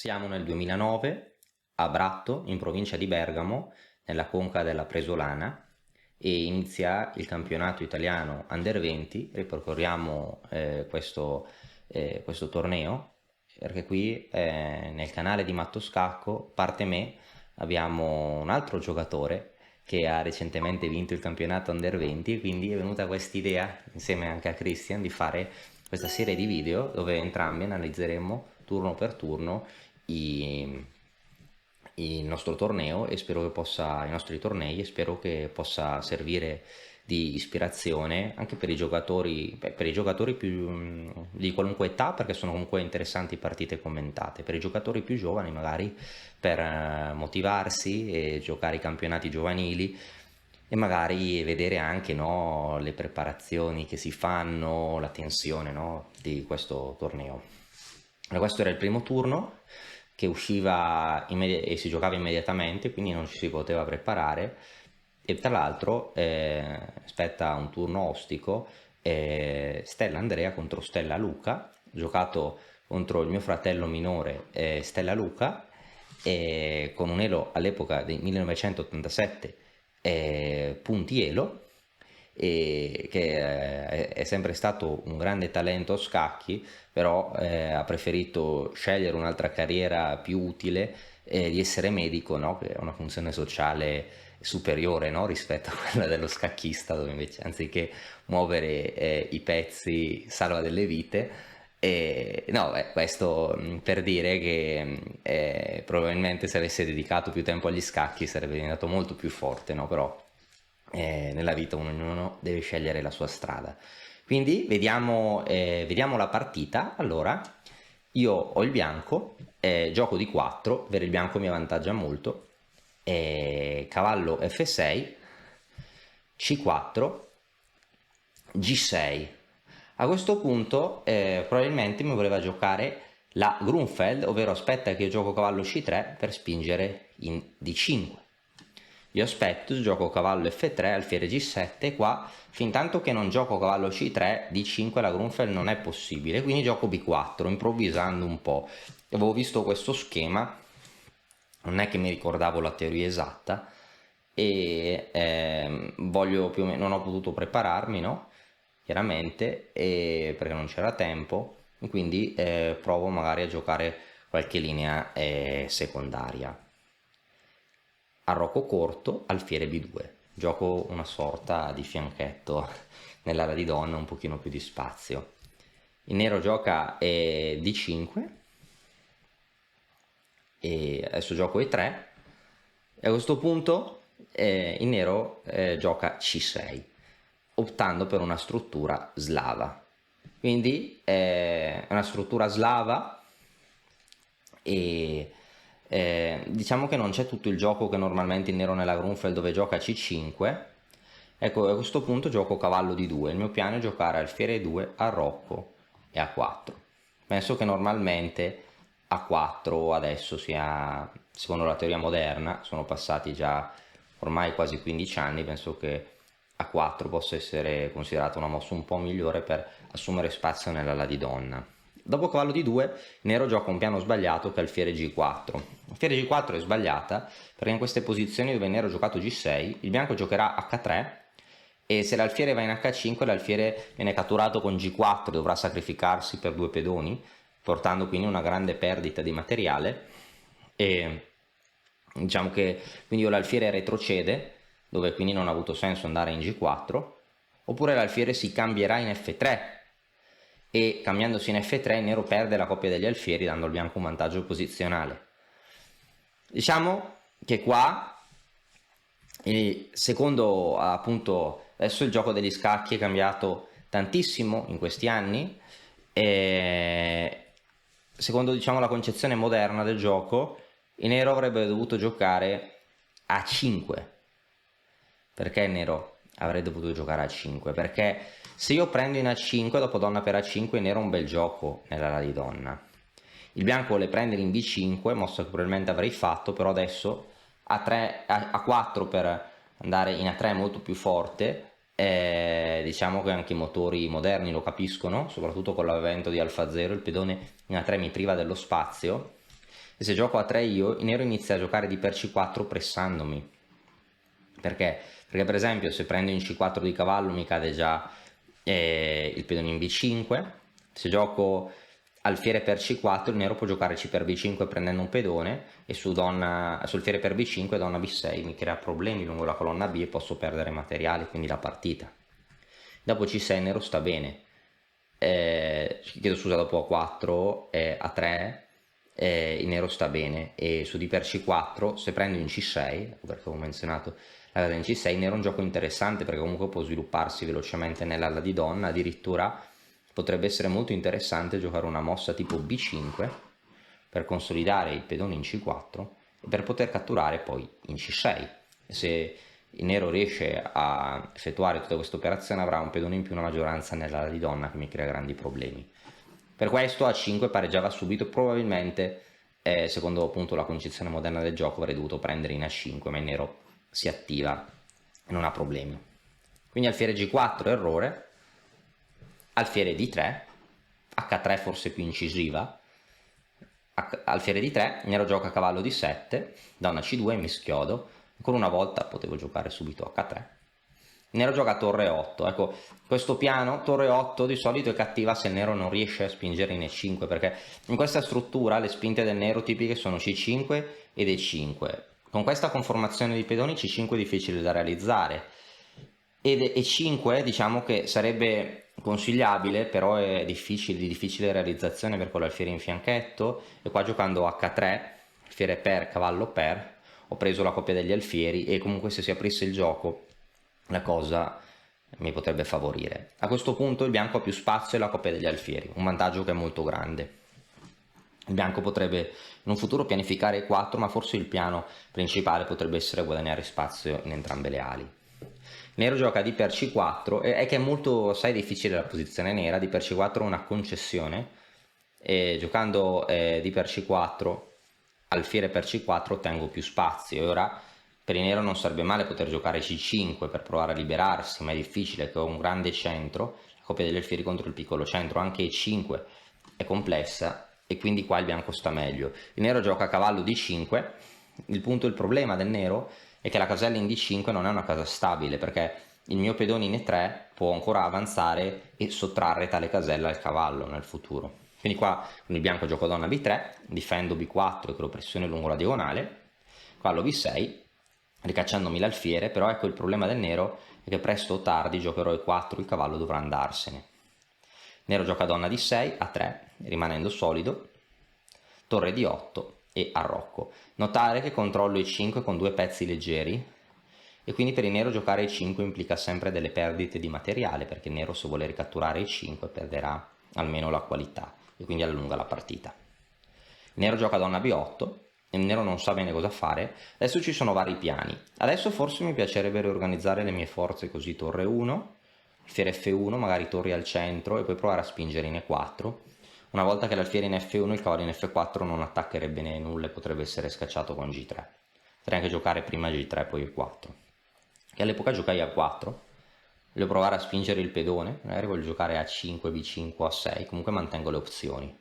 Siamo nel 2009 a Bratto, in provincia di Bergamo, nella conca della Presolana, e inizia il campionato italiano Under 20. Ripercorriamo questo torneo perché qui nel canale di Matto Scacco, parte me, abbiamo un altro giocatore che ha recentemente vinto il campionato Under 20, e quindi è venuta questa idea, insieme anche a Christian, di fare questa serie di video dove entrambi analizzeremo turno per turno i, il nostro torneo e spero che possa, i nostri tornei, e spero che possa servire di ispirazione anche per i giocatori, per i giocatori più di qualunque età, perché sono comunque interessanti partite commentate, per i giocatori più giovani magari per motivarsi e giocare i campionati giovanili e magari vedere anche, no, le preparazioni che si fanno, la tensione, no, di questo torneo. Allora, questo era il primo turno che usciva e si giocava immediatamente, quindi non ci si poteva preparare. E tra l'altro aspetta un turno ostico, Stella Andrea contro Stella Luca, giocato contro il mio fratello minore Stella Luca, con un elo all'epoca del 1987 punti elo, e che è sempre stato un grande talento a scacchi, però ha preferito scegliere un'altra carriera più utile, di essere medico, no? Che è una funzione sociale superiore, no? Rispetto a quella dello scacchista, dove invece anziché muovere i pezzi salva delle vite. No, questo per dire che probabilmente se avesse dedicato più tempo agli scacchi sarebbe diventato molto più forte, no? Però nella vita ognuno deve scegliere la sua strada. Quindi vediamo la partita. Allora, io ho il bianco, gioco di 4, avere il bianco mi avvantaggia molto, cavallo F6, C4, G6. A questo punto probabilmente mi voleva giocare la Grunfeld, ovvero aspetta che io gioco cavallo C3 per spingere in D5. Io aspetto, gioco cavallo F3, alfiere G7, e qua fin tanto che non gioco cavallo C3, D5 la Grunfeld non è possibile, quindi gioco B4, improvvisando un po'. Avevo visto questo schema, non è che mi ricordavo la teoria esatta, e voglio più o meno, non ho potuto prepararmi, no? Chiaramente, perché non c'era tempo, quindi provo magari a giocare qualche linea secondaria. Arroco corto, alfiere B2. Gioco una sorta di fianchetto nell'ala di donna, un pochino più di spazio. Il nero gioca D5 e adesso gioco E3, e a questo punto il nero gioca C6, optando per una struttura slava. Quindi è una struttura slava, e diciamo che non c'è tutto il gioco che normalmente il nero nella Grunfeld, dove gioca C5. Ecco, a questo punto gioco cavallo D2, il mio piano è giocare alfiere 2, arrocco e A4. Penso che normalmente A4 adesso sia, secondo la teoria moderna, sono passati già ormai quasi 15 anni, penso che A4 possa essere considerata una mossa un po' migliore per assumere spazio nell'ala di donna. Dopo cavallo D2, il nero gioca un piano sbagliato, che è alfiere G4. Alfiere G4 è sbagliata perché in queste posizioni dove il nero ha giocato G6, il bianco giocherà H3, e se l'alfiere va in H5 l'alfiere viene catturato con G4, dovrà sacrificarsi per 2 pedoni, portando quindi una grande perdita di materiale, e diciamo che quindi o l'alfiere retrocede, dove quindi non ha avuto senso andare in G4, oppure l'alfiere si cambierà in F3, e cambiandosi in F3 il nero perde la coppia degli alfieri, dando al bianco un vantaggio posizionale. Diciamo che qua, secondo appunto, adesso il gioco degli scacchi è cambiato tantissimo in questi anni, e secondo, diciamo, la concezione moderna del gioco, il nero avrebbe dovuto giocare a 5. Perché il nero avrei dovuto giocare a 5? Perché se io prendo in A5, dopo donna per A5, il nero ha un bel gioco nell'ala di donna. Il bianco vuole prendere in B5, mossa che probabilmente avrei fatto, però adesso A4 per andare in A3 è molto più forte. Diciamo che anche i motori moderni lo capiscono, soprattutto con l'avvento di Alfa Zero, il pedone in A3 mi priva dello spazio, E se gioco a 3 io, il nero inizia a giocare di per C4 pressandomi. Perché? Perché per esempio se prendo in C4 di cavallo mi cade già il pedone in B5, se gioco alfiere per C4 il nero può giocare C per B5 prendendo un pedone e sul alfiere per B5 donna B6 mi crea problemi lungo la colonna B e posso perdere materiale, quindi la partita. Dopo C6 il nero sta bene, chiedo scusa, dopo A4 A3 il nero sta bene, e su D per C4 se prendo in C6, ecco perché avevo menzionato la casa in C6, il nero è un gioco interessante perché comunque può svilupparsi velocemente nell'ala di donna, addirittura potrebbe essere molto interessante giocare una mossa tipo B5 per consolidare il pedone in C4 e per poter catturare poi in C6. E se il nero riesce a effettuare tutta questa operazione avrà un pedone in più, una maggioranza nell'ala di donna che mi crea grandi problemi. Per questo A5 pareggiava subito, probabilmente secondo appunto la concezione moderna del gioco avrei dovuto prendere in A5, ma il nero si attiva e non ha problemi. Quindi alfiere G4 errore, alfiere D3, H3 forse più incisiva, alfiere D3, nero gioca cavallo D7, donna C2 e mi schiodo, ancora una volta potevo giocare subito H3, nero gioca torre 8, ecco questo piano torre 8 di solito è cattiva se il nero non riesce a spingere in E5, perché in questa struttura le spinte del nero tipiche sono C5 ed E5, con questa conformazione di pedoni C5 è difficile da realizzare, ed E5 diciamo che sarebbe consigliabile, però è difficile, di difficile realizzazione per quell'alfiere in fianchetto, e qua giocando H3, alfiere per, cavallo per, ho preso la coppia degli alfieri e comunque se si aprisse il gioco la cosa mi potrebbe favorire. A questo punto il bianco ha più spazio e la coppia degli alfieri, un vantaggio che è molto grande. Il bianco potrebbe in un futuro pianificare E4, ma forse il piano principale potrebbe essere guadagnare spazio in entrambe le ali. Nero gioca di per C4, è che è molto, sai, difficile la posizione nera. Di per C4 è una concessione, e giocando di per C4, alfiere per C4 ottengo più spazio, e ora per il nero non sarebbe male poter giocare C5 per provare a liberarsi, ma è difficile, che ho un grande centro, la coppia degli alfieri contro il piccolo centro, anche E5 è complessa e quindi qua il bianco sta meglio. Il nero gioca cavallo D5, il problema del nero è che la casella in D5 non è una casa stabile, perché il mio pedone in E3 può ancora avanzare e sottrarre tale casella al cavallo nel futuro. Quindi qua con il bianco gioco donna B3, difendo B4 e creo pressione lungo la diagonale, cavallo B6, ricacciandomi l'alfiere, però ecco il problema del nero è che presto o tardi giocherò E4, il cavallo dovrà andarsene. Nero gioca donna D6, A3, rimanendo solido, torre D8 e arrocco. Notare che controllo E5 con due pezzi leggeri, e quindi per il nero giocare E5 implica sempre delle perdite di materiale, perché il nero se vuole ricatturare E5 perderà almeno la qualità e quindi allunga la partita. Il nero gioca donna B8 e il nero non sa bene cosa fare. Adesso ci sono vari piani. Adesso forse mi piacerebbe riorganizzare le mie forze, così torre 1, alfiere F1, magari torri al centro e poi provare a spingere in E4. Una volta che l'alfiere in F1 il cavallo in F4 non attaccherebbe nulla e potrebbe essere scacciato con G3. Potrei anche giocare prima G3 poi E4. Che all'epoca giocai A4, voglio provare a spingere il pedone, magari voglio giocare A5, B5 o A6, comunque mantengo le opzioni.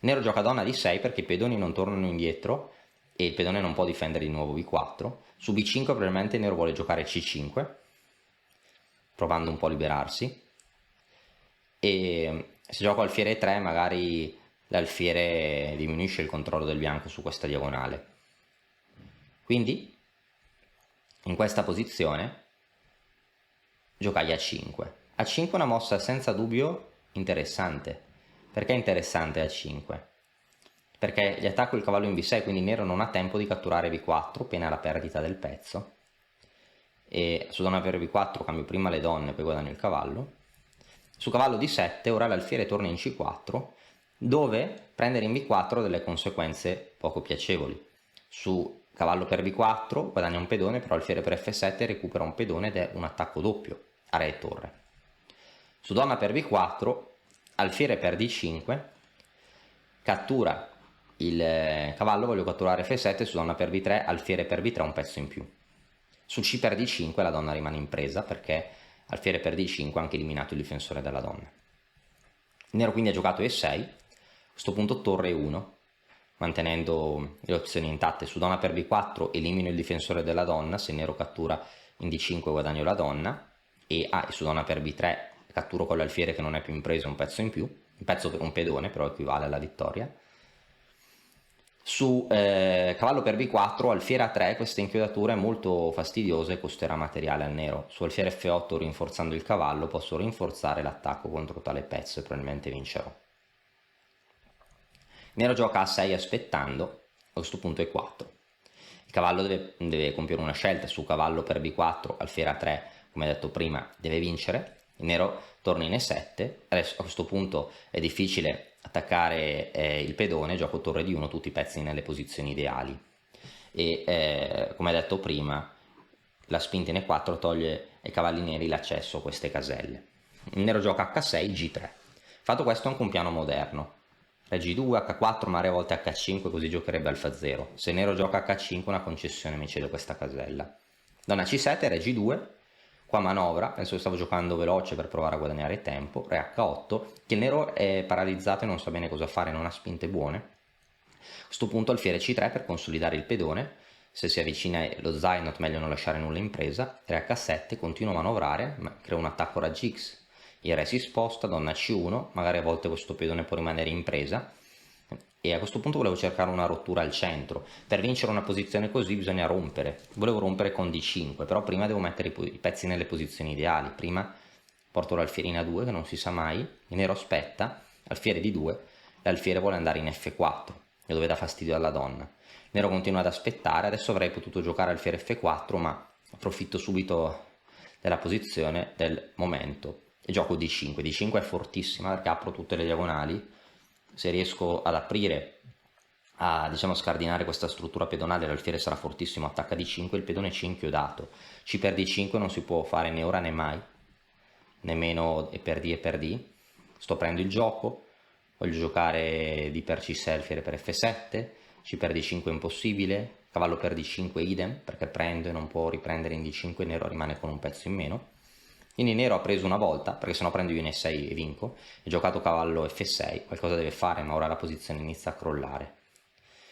Nero gioca donna D6 perché i pedoni non tornano indietro e il pedone non può difendere di nuovo B4. Su B5 probabilmente il nero vuole giocare C5, provando un po' a liberarsi, e se gioco alfiere 3 magari l'alfiere diminuisce il controllo del bianco su questa diagonale. Quindi in questa posizione giocai A5. A5 è una mossa senza dubbio interessante. Perché è interessante A5? Perché gli attacco il cavallo in B6, quindi il nero non ha tempo di catturare B4, pena la perdita del pezzo. E su donna per B4 cambio prima le donne, poi guadagno il cavallo. Su cavallo D7 ora l'alfiere torna in C4, dove prendere in B4 ha delle conseguenze poco piacevoli. Su cavallo per B4 guadagna un pedone, però alfiere per F7 recupera un pedone ed è un attacco doppio a re e torre. Su donna per B4, alfiere per D5, cattura il cavallo, voglio catturare F7, su donna per B3, alfiere per B3 un pezzo in più. Su C per D5 la donna rimane in presa perché alfiere per D5 ha anche eliminato il difensore della donna. Il nero quindi ha giocato E6, a questo punto torre 1, mantenendo le opzioni intatte. Su donna per b4 elimino il difensore della donna, se il nero cattura in d5 guadagno la donna, e su donna per b3 catturo con l'alfiere che non è più in presa un pezzo in più, un pezzo per un pedone però equivale alla vittoria. Su cavallo per b4, alfiere a3, questa inchiodatura è molto fastidiosa e costerà materiale al nero. Su alfiere f8, rinforzando il cavallo, posso rinforzare l'attacco contro tale pezzo e probabilmente vincerò. Il nero gioca a6 aspettando, a questo punto e4. Il cavallo deve compiere una scelta. Su cavallo per b4, alfiere a3, come detto prima, deve vincere. Il nero torna in e7, adesso a questo punto è difficile attaccare il pedone, gioco torre di 1, tutti i pezzi nelle posizioni ideali, e come detto prima la spinta in e4 toglie ai cavalli neri l'accesso a queste caselle. Il nero gioca h6, g3. Fatto questo anche un piano moderno, re g2, h4, ma a volte h5, così giocherebbe alfa 0. Se il nero gioca h5 una concessione mi cede questa casella. Donna c7, re g2, qua manovra, penso che stavo giocando veloce per provare a guadagnare tempo, re h8, che il nero è paralizzato e non sa bene cosa fare, non ha spinte buone. A questo punto alfiere c3 per consolidare il pedone, se si avvicina lo Zaynot meglio non lasciare nulla in presa, re h7, continuo a manovrare, ma creo un attacco raggi x, il re si sposta, donna c1, magari a volte questo pedone può rimanere in presa, e a questo punto volevo cercare una rottura al centro. Per vincere una posizione così bisogna rompere. Volevo rompere con d5, però prima devo mettere i pezzi nelle posizioni ideali. Prima porto l'alfiere in a2, che non si sa mai, il nero aspetta, alfiere d2, l'alfiere vuole andare in f4, e dove dà fastidio alla donna. Il nero continua ad aspettare, adesso avrei potuto giocare alfiere f4, ma approfitto subito della posizione, del momento, e gioco d5. d5 è fortissima perché apro tutte le diagonali. Se riesco ad aprire, a scardinare questa struttura pedonale, l'alfiere sarà fortissimo, attacca d5, il pedone c inchiodato. C per d5 non si può fare né ora né mai, nemmeno e per d. Sto aprendo il gioco, voglio giocare d per c6, alfiere per f7, c per d5 è impossibile, cavallo per d5 idem, perché prendo e non può riprendere in d5, il nero rimane con un pezzo in meno. Quindi nero ha preso una volta, perché se no prendo io in e6 e vinco, e giocato cavallo f6, qualcosa deve fare, ma ora la posizione inizia a crollare.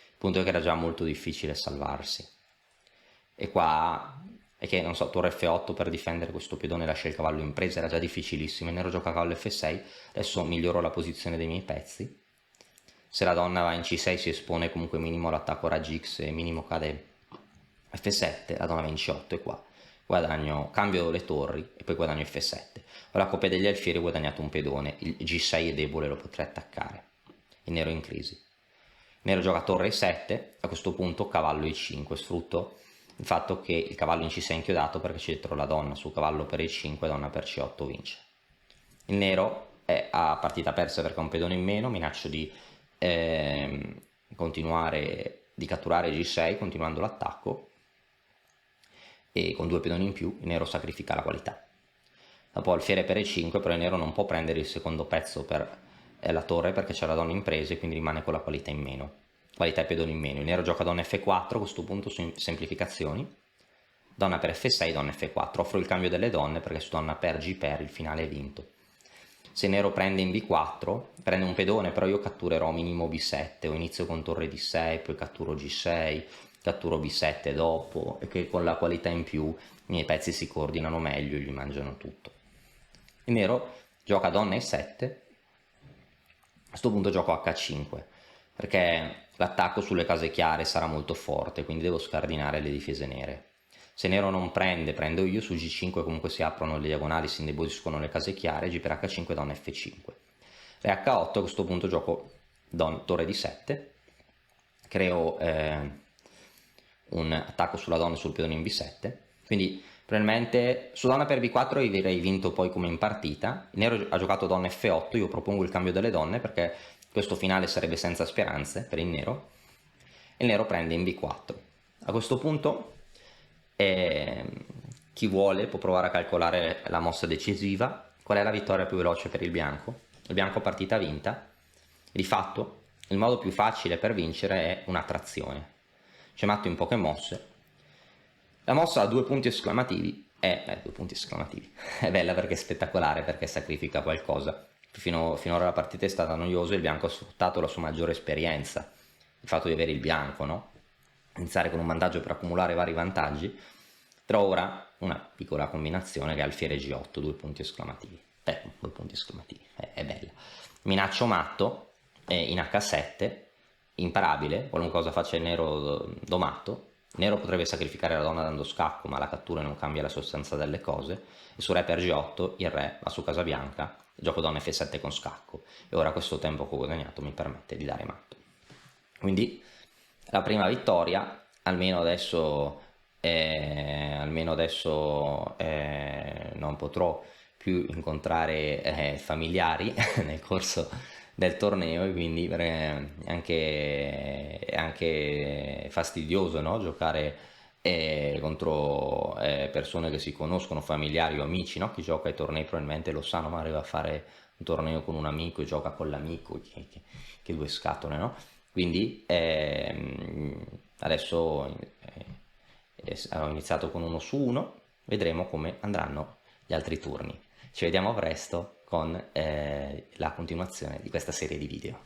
Il punto è che era già molto difficile salvarsi. E qua è che, non so, torre f8 per difendere questo pedone, lascia il cavallo in presa, era già difficilissimo, il nero gioca cavallo f6, adesso miglioro la posizione dei miei pezzi. Se la donna va in c6 si espone comunque minimo all'attacco raggi x e minimo cade f7, la donna va in c8 e qua guadagno, cambio le torri e poi guadagno f7. Con la coppia degli alfieri ho guadagnato un pedone, il g6 è debole, lo potrei attaccare. Il nero è in crisi. Il nero gioca torre e7, a questo punto cavallo e5, sfrutto il fatto che il cavallo in c6 è inchiodato perché c'è dietro la donna, su cavallo per e5, donna per c8 vince. Il nero è a partita persa perché ha un pedone in meno, minaccio di continuare, di catturare g6 continuando l'attacco, e con due pedoni in più il nero sacrifica la qualità. Dopo alfiere per e5, però il nero non può prendere il secondo pezzo per la torre perché c'è la donna in presa e quindi rimane con la qualità in meno, qualità e pedoni in meno. Il nero gioca donna f4, a questo punto su semplificazioni, donna per f6, donna f4, offro il cambio delle donne perché su donna per g per il finale è vinto. Se nero prende in b4, prende un pedone, però io catturerò minimo b7, o inizio con torre d6, poi catturo g6, catturo b7 dopo, e che con la qualità in più i miei pezzi si coordinano meglio e gli mangiano tutto. Il nero gioca donna e7, a questo punto gioco h5, perché l'attacco sulle case chiare sarà molto forte, quindi devo scardinare le difese nere. Se nero non prende, prendo io, su g5 comunque si aprono le diagonali, si indeboliscono le case chiare, g per h5, donna f5. Re h8, a questo punto gioco torre d7, creo un attacco sulla donna e sul pedone in b7, quindi probabilmente su donna per b4 avrei vinto poi come in partita. Il nero ha giocato donna f8, io propongo il cambio delle donne perché questo finale sarebbe senza speranze per il nero, e il nero prende in b4. A questo punto chi vuole può provare a calcolare la mossa decisiva. Qual è la vittoria più veloce per il bianco? Il bianco a partita vinta. Di fatto il modo più facile per vincere è una trazione. C'è matto in poche mosse. La mossa ha due punti esclamativi, è bella perché è spettacolare, perché sacrifica qualcosa. Finora la partita è stata noiosa e il bianco ha sfruttato la sua maggiore esperienza, il fatto di avere il bianco, no? Iniziare con un vantaggio per accumulare vari vantaggi. Tra ora una piccola combinazione che è alfiere G8, 2 punti esclamativi. 2 punti esclamativi, è bella. Minaccio matto in H7, imparabile, qualunque cosa faccia il nero do matto. Il nero potrebbe sacrificare la donna dando scacco, ma la cattura non cambia la sostanza delle cose. E su re per G8 il re va su casa bianca, gioco donna F7 con scacco. E ora questo tempo che ho guadagnato mi permette di dare matto. Quindi la prima vittoria, almeno adesso non potrò più incontrare familiari nel corso del torneo, e quindi è anche fastidioso, no? Giocare contro persone che si conoscono, familiari o amici, no? Chi gioca ai tornei probabilmente lo sa, no? Ma arriva a fare un torneo con un amico e gioca con l'amico, che due scatole, no? Quindi adesso ho iniziato con 1 su 1, vedremo come andranno gli altri turni. Ci vediamo presto con la continuazione di questa serie di video.